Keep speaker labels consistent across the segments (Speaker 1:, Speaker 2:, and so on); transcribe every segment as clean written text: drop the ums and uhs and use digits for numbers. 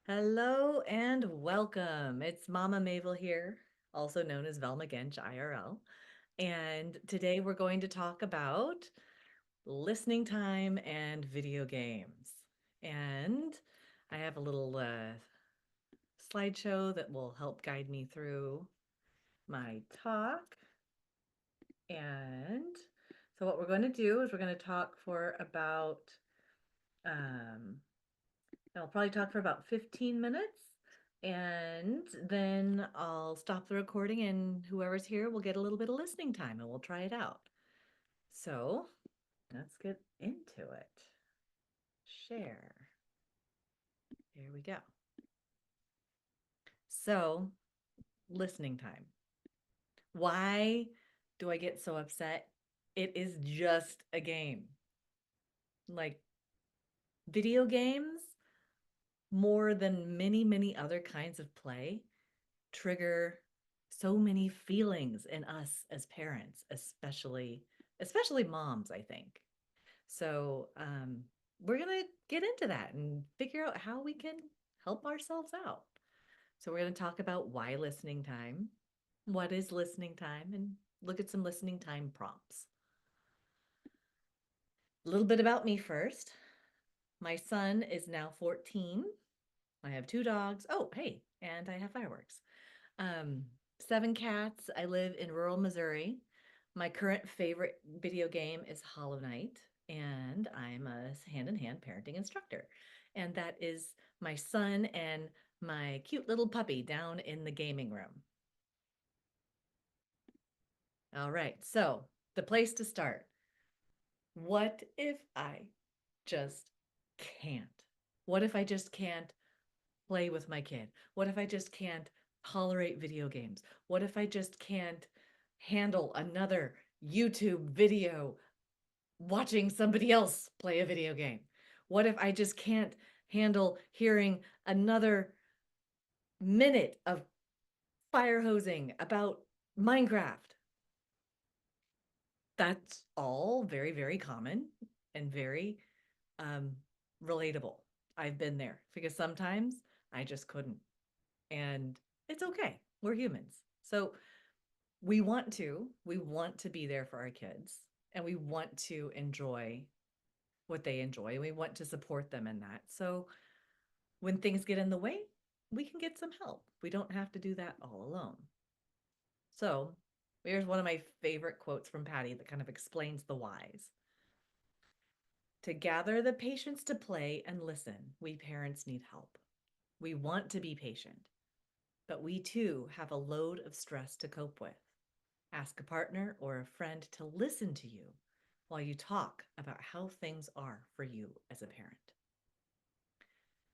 Speaker 1: Hello and welcome. It's Mama Mavel here, also known as Velma Gench IRL. And today we're going to talk about listening time and video games. And I have a little slideshow that will help guide me through my talk. And so, what we're going to do is we're going to talk for about um, I'll probably talk for about 15 minutes and then I'll stop the recording and whoever's here will get a little bit of listening time and we'll try it out. So let's get into it. Share. Here we go. So, listening time. Why do I get so upset? It is just a game. Like video games, more than many, many other kinds of play, trigger so many feelings in us as parents, especially moms, I think. So we're gonna get into that and figure out how we can help ourselves out. So we're gonna talk about why listening time, what is listening time, and look at some listening time prompts. A little bit about me first. My son is now 14. I have two dogs. Oh, hey, and I have fireworks. Um, seven cats. I live in rural Missouri. My current favorite video game is Hollow Knight, and I'm a hand-in-hand parenting instructor. And that is my son and my cute little puppy down in the gaming room. All right, so the place to start. What if I just can't? What if I just can't play with my kid? What if I just can't tolerate video games? What if I just can't handle another YouTube video watching somebody else play a video game? What if I just can't handle hearing another minute of fire hosing about Minecraft? That's all very, very common and very um, relatable. I've been there because sometimes I just couldn't. And it's okay. We're humans. So we want to be there for our kids and we want to enjoy what they enjoy. We want to support them in that. So when things get in the way, we can get some help. We don't have to do that all alone. So here's one of my favorite quotes from Patty that kind of explains the whys. To gather the patience to play and listen, we parents need help. We want to be patient, but we too have a load of stress to cope with. Ask a partner or a friend to listen to you while you talk about how things are for you as a parent.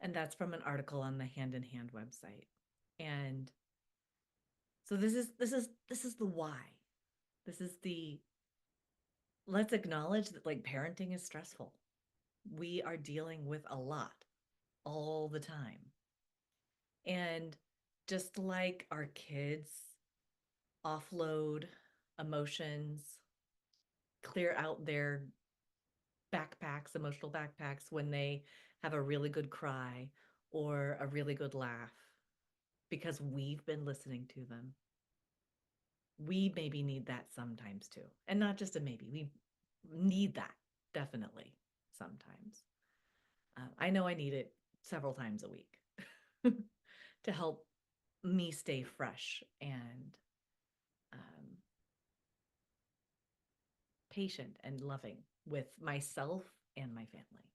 Speaker 1: And that's from an article on the Hand in Hand website. And so this is the why. This is the let's acknowledge that like parenting is stressful. We are dealing with a lot all the time. And just like our kids offload emotions, clear out their backpacks, emotional backpacks, when they have a really good cry or a really good laugh because we've been listening to them. We maybe need that sometimes too. And not just a maybe, we need that definitely sometimes. I know I need it several times a week to help me stay fresh and um, patient and loving with myself and my family.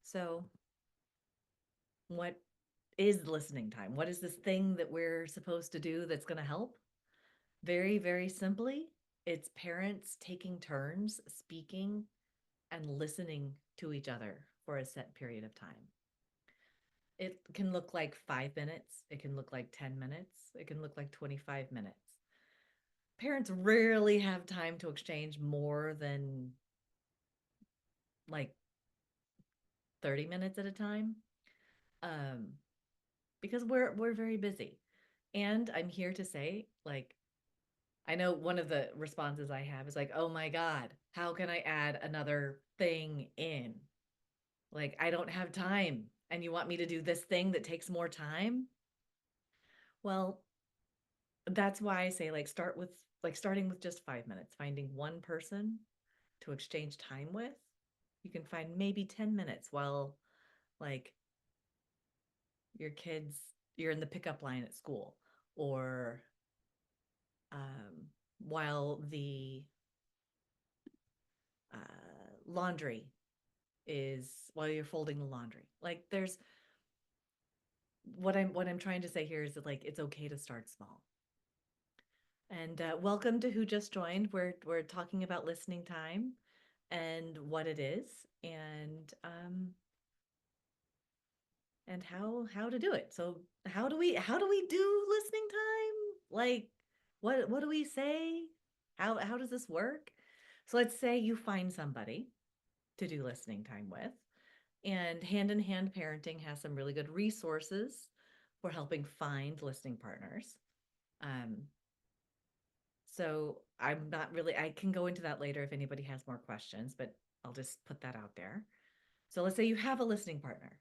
Speaker 1: So, what is listening time? What is this thing that we're supposed to do that's going to help? Very, very simply, it's parents taking turns speaking and listening to each other for a set period of time. It can look like 5 minutes, it can look like 10 minutes, it can look like 25 minutes. Parents rarely have time to exchange more than like 30 minutes at a time. Um, because we're very busy. And I'm here to say, like, I know one of the responses I have is like, oh my God, how can I add another thing in? Like, I don't have time and you want me to do this thing that takes more time. Well, that's why I say like starting with just 5 minutes, finding one person to exchange time with. You can find maybe 10 minutes while like your kids, you're in the pickup line at school, or while the laundry is while you're folding the laundry. Like there's what I'm trying to say here is that like it's okay to start small. And welcome to who just joined. We're talking about listening time and what it is, and how to do it. So how do we do listening time? Like what do we say? How does this work? So let's say you find somebody to do listening time with, and Hand in Hand Parenting has some really good resources for helping find listening partners. Um, so I'm not really, I can go into that later if anybody has more questions, but I'll just put that out there. So let's say you have a listening partner,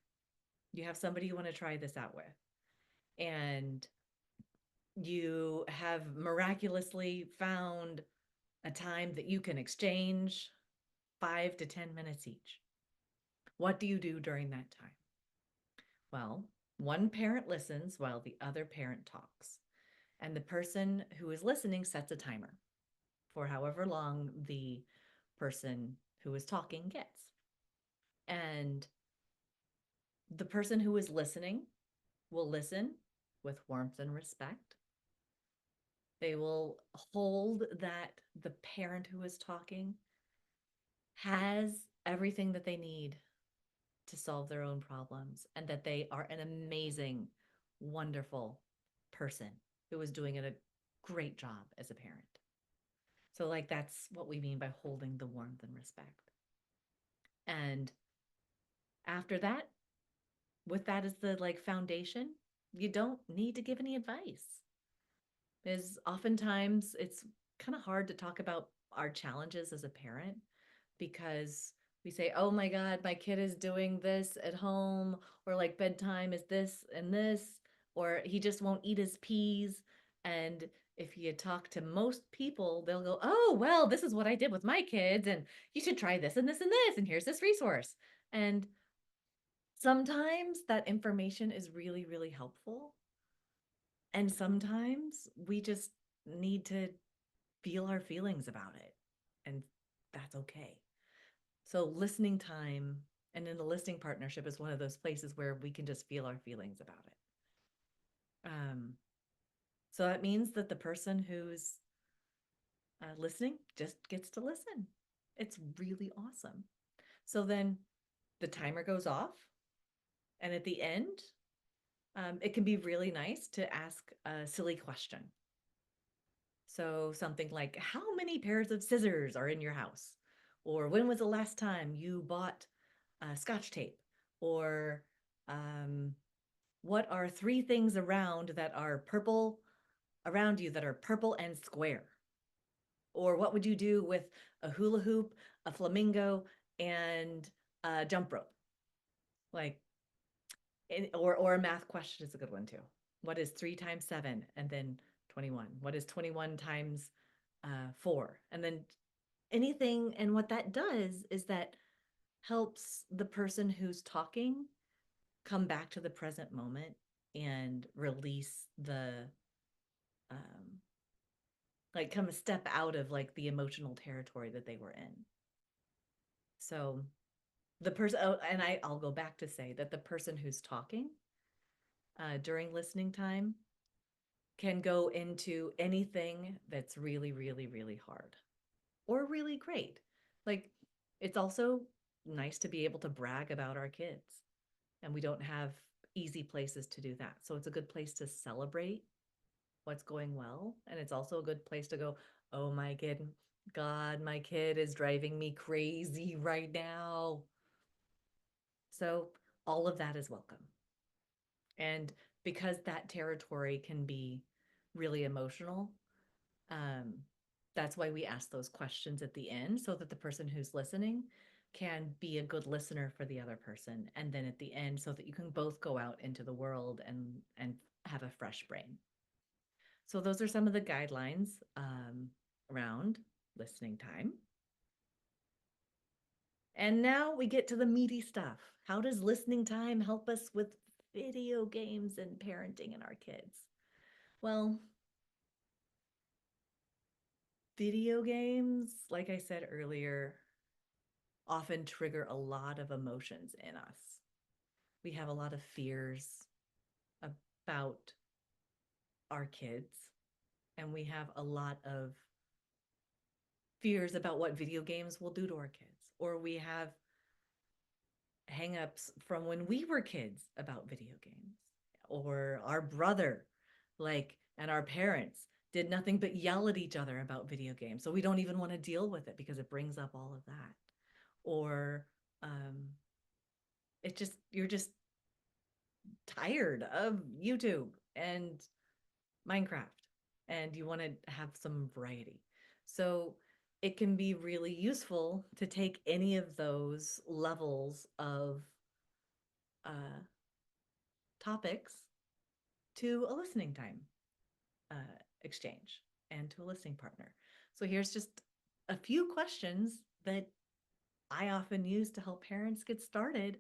Speaker 1: you have somebody you want to try this out with, and you have miraculously found a time that you can exchange 5 to 10 minutes each. What do you do during that time? Well, one parent listens while the other parent talks, and the person who is listening sets a timer for however long the person who is talking gets. And the person who is listening will listen with warmth and respect. They will hold that the parent who is talking has everything that they need to solve their own problems, and that they are an amazing, wonderful person who is doing a great job as a parent. So, like, that's what we mean by holding the warmth and respect. And after that, with that as the like foundation, you don't need to give any advice. Because oftentimes it's kind of hard to talk about our challenges as a parent because we say, oh my God, my kid is doing this at home, or like bedtime is this and this, or he just won't eat his peas. And if you talk to most people, they'll go, oh, well, this is what I did with my kids, and you should try this and this and this, and here's this resource. And sometimes that information is really, really helpful. And sometimes we just need to feel our feelings about it. And that's okay. So, listening time and in a listening partnership is one of those places where we can just feel our feelings about it. So, that means that the person who's listening just gets to listen. It's really awesome. So, then the timer goes off. And at the end, it can be really nice to ask a silly question. So something like, how many pairs of scissors are in your house? Or when was the last time you bought scotch tape? Or um, what are three things around you that are purple and square? Or what would you do with a hula hoop, a flamingo, and a jump rope? Like, or a math question is a good one too. What is 3 times 7? And then 21. What is 21 times 4? And then anything. And what that does is that helps the person who's talking come back to the present moment and release um, like come a step out of like the emotional territory that they were in. So the person, oh, and I'll go back to say that the person who's talking during listening time can go into anything that's really, really, really hard or really great. Like, it's also nice to be able to brag about our kids, and we don't have easy places to do that. So, it's a good place to celebrate what's going well. And it's also a good place to go, oh my kid, God, my kid is driving me crazy right now. So, all of that is welcome. And because that territory can be really emotional, um, that's why we ask those questions at the end so that the person who's listening can be a good listener for the other person, and then at the end, so that you can both go out into the world and have a fresh brain. So those are some of the guidelines around listening time. And now we get to the meaty stuff. How does listening time help us with video games and parenting and our kids? Well, video games, like I said earlier, often trigger a lot of emotions in us. We have a lot of fears about our kids, and we have a lot of fears about what video games will do to our kids, or we have hangups from when we were kids about video games, or our brother, like, and our parents did nothing but yell at each other about video games. So we don't even want to deal with it because it brings up all of that. Or it just, you're just tired of YouTube and Minecraft and you want to have some variety. So it can be really useful to take any of those levels of uh, topics to a listening time uh, exchange and to a listening partner. So here's just a few questions that I often use to help parents get started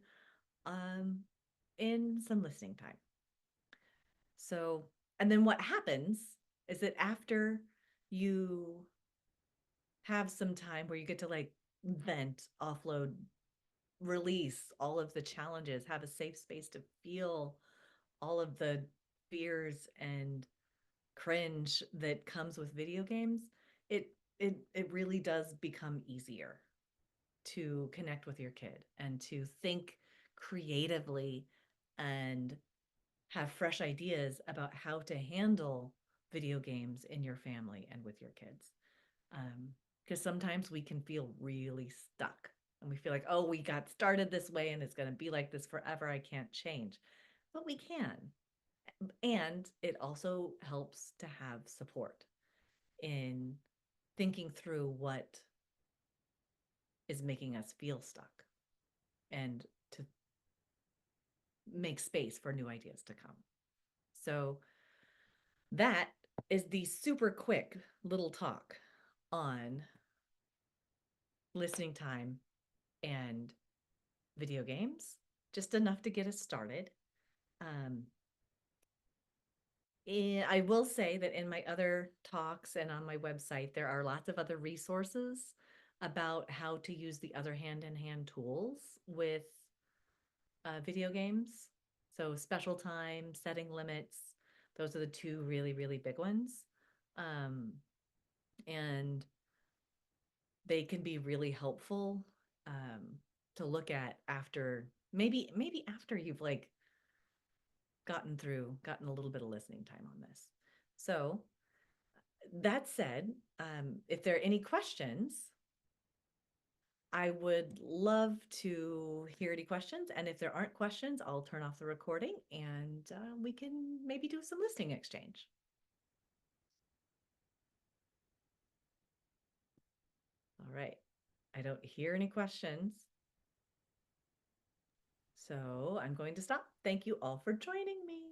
Speaker 1: um, in some listening time. So, and then what happens is that after you have some time where you get to like vent, offload, release all of the challenges, have a safe space to feel all of the fears and cringe that comes with video games, it really does become easier to connect with your kid and to think creatively and have fresh ideas about how to handle video games in your family and with your kids. Because sometimes we can feel really stuck and we feel like, oh, we got started this way and it's going to be like this forever. I can't change. But we can. And it also helps to have support in thinking through what is making us feel stuck and to make space for new ideas to come. So that is the super quick little talk on listening time and video games, just enough to get us started. Um, I will say that in my other talks and on my website, there are lots of other resources about how to use the other hand-in-hand tools with video games. So special time, setting limits, those are the two really, really big ones. Um, and they can be really helpful to look at after maybe after you've like gotten a little bit of listening time on this. So that said, if there are any questions, I would love to hear any questions. And if there aren't questions, I'll turn off the recording and we can maybe do some listening exchange. All right. I don't hear any questions. So I'm going to stop. Thank you all for joining me.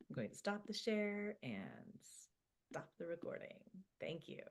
Speaker 1: I'm going to stop the share and stop the recording. Thank you.